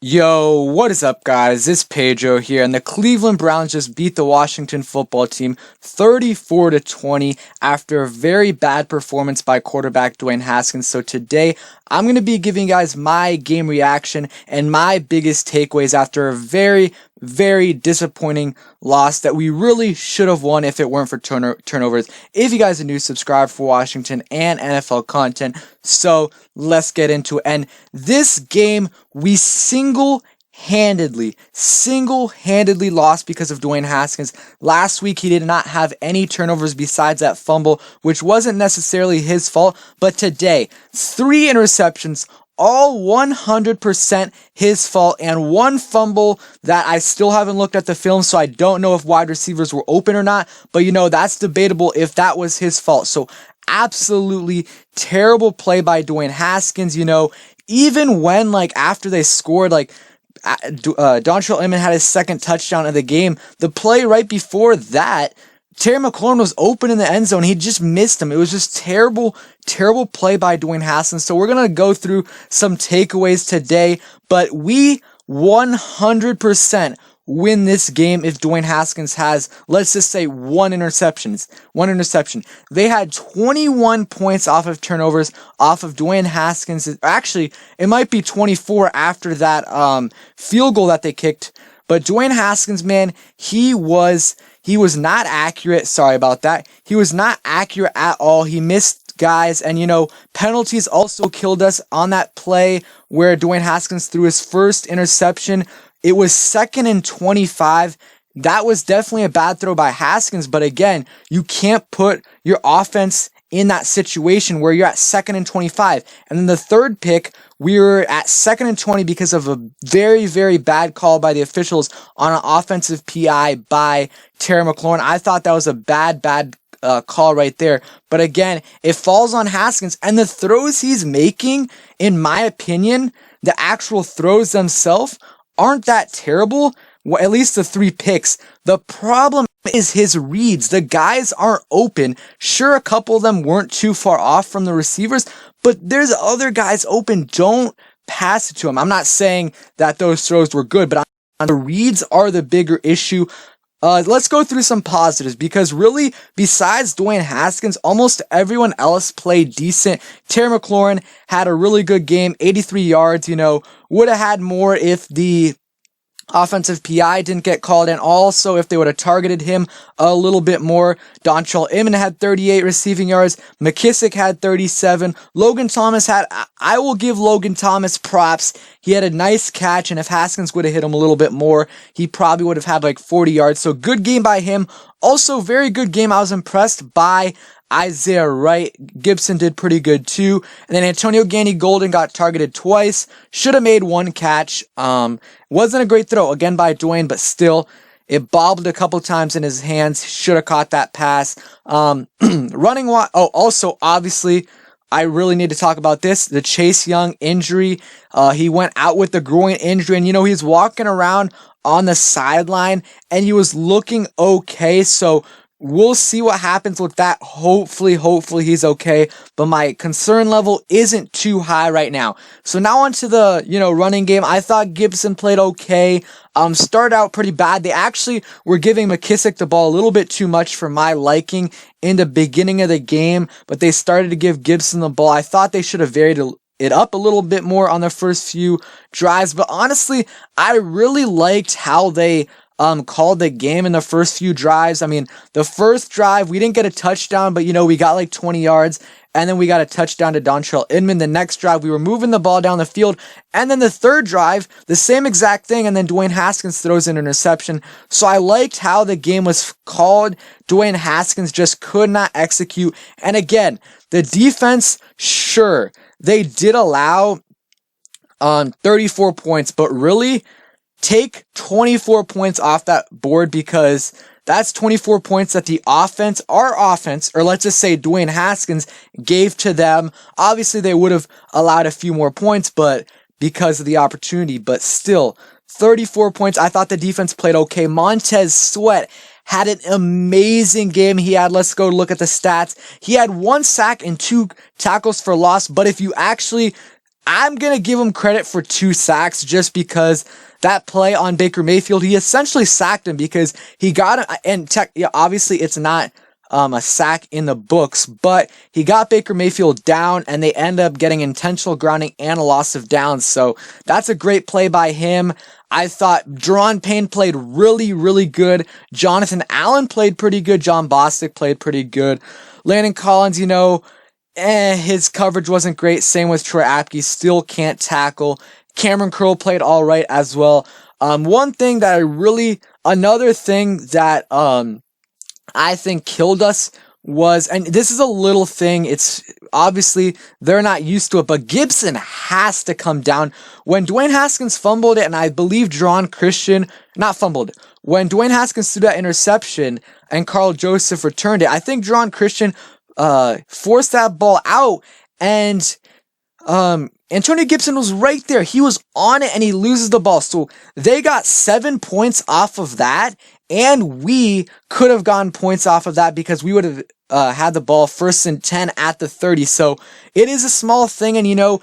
Yo, what is up, guys? It's Pedro here, and the Cleveland Browns just beat the Washington football team 34-20 after a very bad performance by quarterback Dwayne Haskins. So today, I'm going to be giving you guys my game reaction and my biggest takeaways after a very disappointing loss that we really should have won if it weren't for turnovers. If you guys are new, subscribe for Washington and NFL content. So let's get into it. And this game, we single-handedly lost because of Dwayne Haskins. Last week, he did not have any turnovers besides that fumble, which wasn't necessarily his fault. But today, 3 interceptions, all 100% his fault, and 1 fumble that I still haven't looked at the film, so I don't know if wide receivers were open or not, but that's debatable if that was his fault. So absolutely terrible play by Dwayne Haskins. Even when after they scored, Dontrell Inman had his second touchdown of the game, the play right before that, Terry McLaurin was open in the end zone. He just missed him. It was just terrible play by Dwayne Haskins. So we're going to go through some takeaways today, but we 100% win this game if Dwayne Haskins has, let's just say, 1 interception. They had 21 points off of turnovers off of Dwayne Haskins. Actually, it might be 24 after that field goal that they kicked. But Dwayne Haskins, man, he was not accurate. Sorry about that. He was not accurate at all. He missed guys, and penalties also killed us on that play where Dwayne Haskins threw his first interception. It was 2nd and 25. That was definitely a bad throw by Haskins, but again, you can't put your offense in that situation where you're at 2nd and 25. And then the third pick, we were at 2nd and 20 because of a very bad call by the officials on an offensive PI by Terry McLaurin. I thought that was a bad call right there. But again, it falls on Haskins, and the throws he's making, in my opinion, the actual throws themselves aren't that terrible. Well, at least the 3 picks. The problem is his reads. The guys aren't open. Sure, a couple of them weren't too far off from the receivers, but there's other guys open. Don't pass it to him. I'm not saying that those throws were good, but the reads are the bigger issue. Let's go through some positives, because really, besides Dwayne Haskins, almost everyone else played decent. Terry McLaurin had a really good game, 83 yards, would have had more if the offensive PI didn't get called, and also if they would have targeted him a little bit more. Dontrell Inman had 38 receiving yards. McKissick had 37. Logan Thomas I will give Logan Thomas props. He had a nice catch, and if Haskins would have hit him a little bit more, he probably would have had 40 yards. So good game by him. Also, very good game. I was impressed by Isaiah Wright. Gibson did pretty good too. And then Antonio Gandy-Golden got targeted twice. Should have made 1 catch. Wasn't a great throw, again, by Dwayne, but still, it bobbled a couple times in his hands. Should have caught that pass. Running wide. Oh, also, obviously, I really need to talk about this. The Chase Young injury. He went out with the groin injury, and he's walking around on the sideline, and he was looking okay. So we'll see what happens with that. Hopefully he's okay, but my concern level isn't too high right now. So now onto the, running game. I thought Gibson played okay. Started out pretty bad. They actually were giving McKissick the ball a little bit too much for my liking in the beginning of the game, but they started to give Gibson the ball. I thought they should have varied it up a little bit more on the first few drives, but honestly, I really liked how they called the game in the first few drives. I mean, the first drive, we didn't get a touchdown, but we got 20 yards, and then we got a touchdown to Dontrell Inman. The next drive, we were moving the ball down the field, and then the third drive, the same exact thing, and then Dwayne Haskins throws an interception. So I liked how the game was called. Dwayne Haskins just could not execute. And again, the defense, sure, they did allow 34 points, but really, take 24 points off that board, because that's 24 points that our offense, or let's just say Dwayne Haskins, gave to them. Obviously, they would have allowed a few more points, but because of the opportunity, but still, 34 points. I thought the defense played okay. Montez Sweat had an amazing game. Let's go look at the stats. He had 1 sack and 2 tackles for loss, but if you actually I'm going to give him credit for 2 sacks just because that play on Baker Mayfield, he essentially sacked him because he got him, and obviously it's not a sack in the books, but he got Baker Mayfield down and they end up getting intentional grounding and a loss of downs. So that's a great play by him. I thought Deron Payne played really, really good. Jonathan Allen played pretty good. John Bostic played pretty good. Landon Collins, his coverage wasn't great. Same with Troy Apke, still can't tackle. Cameron Curl played all right as well. Another thing that I think killed us was, and this is a little thing, it's obviously they're not used to it, but Gibson has to come down. When Dwayne Haskins fumbled it, and I believe when Dwayne Haskins threw that interception and Carl Joseph returned it, I think Deron Christian forced that ball out, and Antonio Gibson was right there. He was on it and he loses the ball. So they got 7 points off of that, and we could have gotten points off of that because we would have had the ball 1st and 10 at the 30. So it is a small thing, and you don't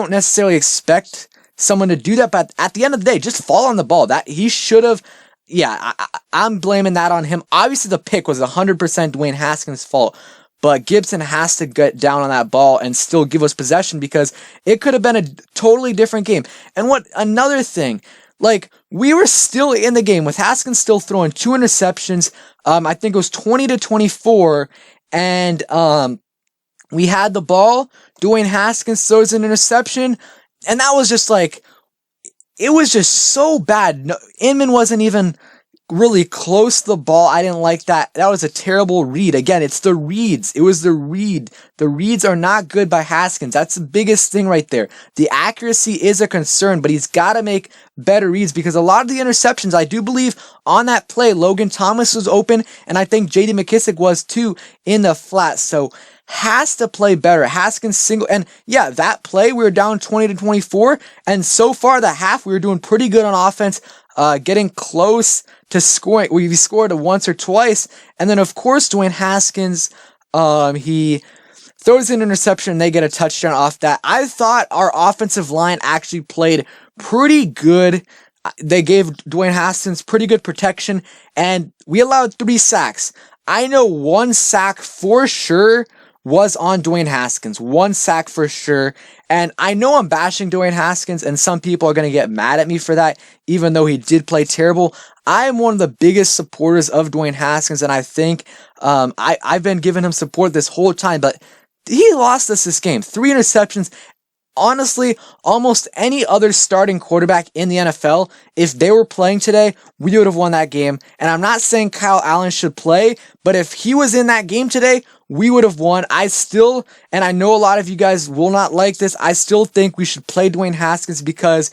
necessarily expect someone to do that, but at the end of the day, just fall on the ball. That he should have. Yeah, I'm blaming that on him. Obviously, the pick was 100% Dwayne Haskins' fault, but Gibson has to get down on that ball and still give us possession because it could have been a totally different game. And another thing, we were still in the game with Haskins still throwing 2 interceptions. I think it was 20-24, and we had the ball. Dwayne Haskins throws an interception, and that was just it was just so bad. No, Inman wasn't even really close to the ball. I didn't like that. That was a terrible read. Again, it's the reads. It was the read. The reads are not good by Haskins. That's the biggest thing right there. The accuracy is a concern, but he's got to make better reads because a lot of the interceptions, I do believe on that play, Logan Thomas was open, and I think J.D. McKissick was too in the flat. So has to play better. Haskins and that play, we were down 20-24, and so far the half, we were doing pretty good on offense, getting close to scoring. We scored once or twice, and then of course Dwayne Haskins, he throws an interception and they get a touchdown off that. I thought our offensive line actually played pretty good. They gave Dwayne Haskins pretty good protection, and we allowed 3 sacks. I know 1 sack for sure was on Dwayne Haskins. 1 sack for sure. And I know I'm bashing Dwayne Haskins, and some people are going to get mad at me for that, even though he did play terrible. I am one of the biggest supporters of Dwayne Haskins, and I think I've been giving him support this whole time, but he lost us this game. 3 interceptions. Honestly, almost any other starting quarterback in the NFL, if they were playing today, we would have won that game. And I'm not saying Kyle Allen should play, but if he was in that game today, we would have won. And I know a lot of you guys will not like this, I still think we should play Dwayne Haskins because,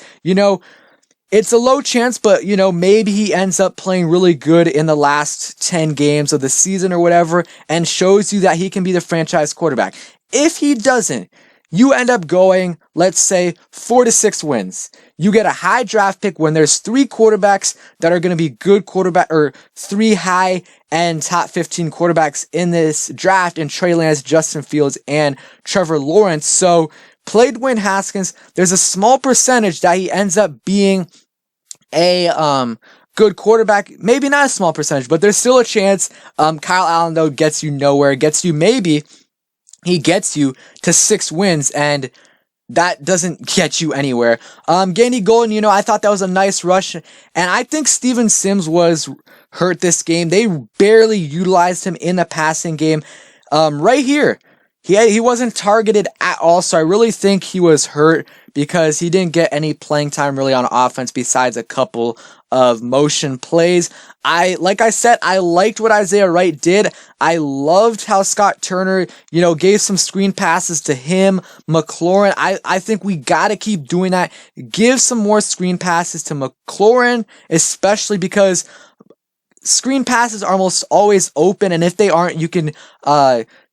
it's a low chance, but, maybe he ends up playing really good in the last 10 games of the season or whatever and shows you that he can be the franchise quarterback. If he doesn't, you end up going, let's say, 4 to 6 wins. You get a high draft pick when there's 3 quarterbacks that are going to be good quarterback, or 3 high and top 15 quarterbacks in this draft, in Trey Lance, Justin Fields, and Trevor Lawrence. So play Dwayne Haskins. There's a small percentage that he ends up being a good quarterback. Maybe not a small percentage, but there's still a chance. Kyle Allen, though, gets you nowhere. He gets you to 6 wins, and that doesn't get you anywhere. Gandy Golden, I thought that was a nice rush, and I think Steven Sims was hurt this game. They barely utilized him in the passing game. Right here, he wasn't targeted at all, so I really think he was hurt because he didn't get any playing time really on offense besides a couple of motion plays. Like I said, I liked what Isaiah Wright did. I loved how Scott Turner, gave some screen passes to him, McLaurin. I think we got to keep doing that. Give some more screen passes to McLaurin, especially because screen passes are almost always open, and if they aren't, you can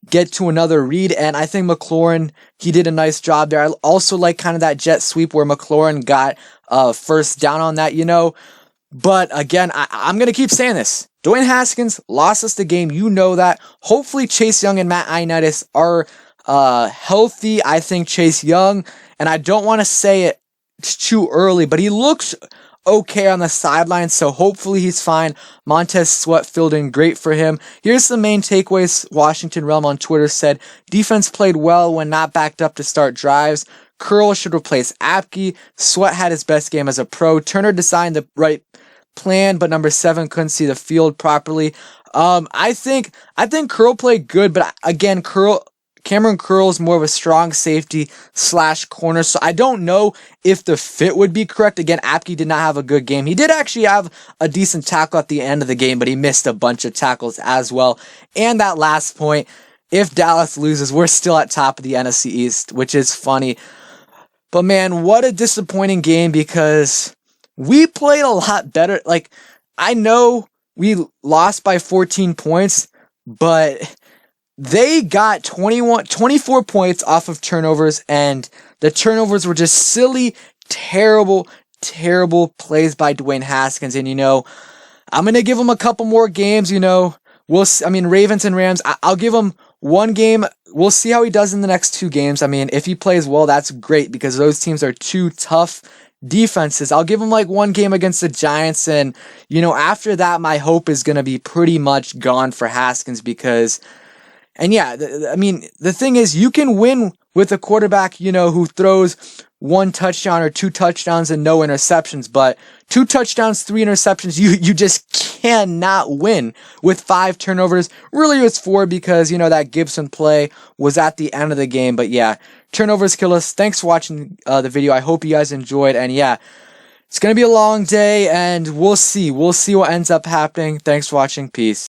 get to another read, and I think McLaurin, he did a nice job there. I also like kind of that jet sweep where McLaurin got first down on that, But again, I'm going to keep saying this. Dwayne Haskins lost us the game. You know that. Hopefully Chase Young and Matt Ioannidis are healthy. I think Chase Young, and I don't want to say it too early, but he looks okay on the sideline, so hopefully he's fine. Montez Sweat filled in great for him. Here's the main takeaways. Washington Realm on Twitter said, defense played well when not backed up to start drives. Curl should replace Apke. Sweat had his best game as a pro. Turner designed the right plan, but number 7 couldn't see the field properly. I think Curl played good, but again, Cameron Curl's more of a strong safety / corner, so I don't know if the fit would be correct. Again, Apke did not have a good game. He did actually have a decent tackle at the end of the game, but he missed a bunch of tackles as well. And that last point, if Dallas loses, we're still at top of the NFC East, which is funny. But man, what a disappointing game, because we played a lot better. Like, I know we lost by 14 points, but they got 24 points off of turnovers, and the turnovers were just silly, terrible plays by Dwayne Haskins. And, I'm going to give him a couple more games, Ravens and Rams, I'll give him one game. We'll see how he does in the next 2 games. If he plays well, that's great, because those teams are 2 tough defenses. I'll give him like 1 game against the Giants, and, after that, my hope is going to be pretty much gone for Haskins, because... And yeah, the thing is, you can win with a quarterback, who throws 1 touchdown or 2 touchdowns and no interceptions, but 2 touchdowns, 3 interceptions, you just cannot win with 5 turnovers. Really, it was 4 because, that Gibson play was at the end of the game. But yeah, turnovers kill us. Thanks for watching the video. I hope you guys enjoyed. And yeah, it's going to be a long day, and we'll see. We'll see what ends up happening. Thanks for watching. Peace.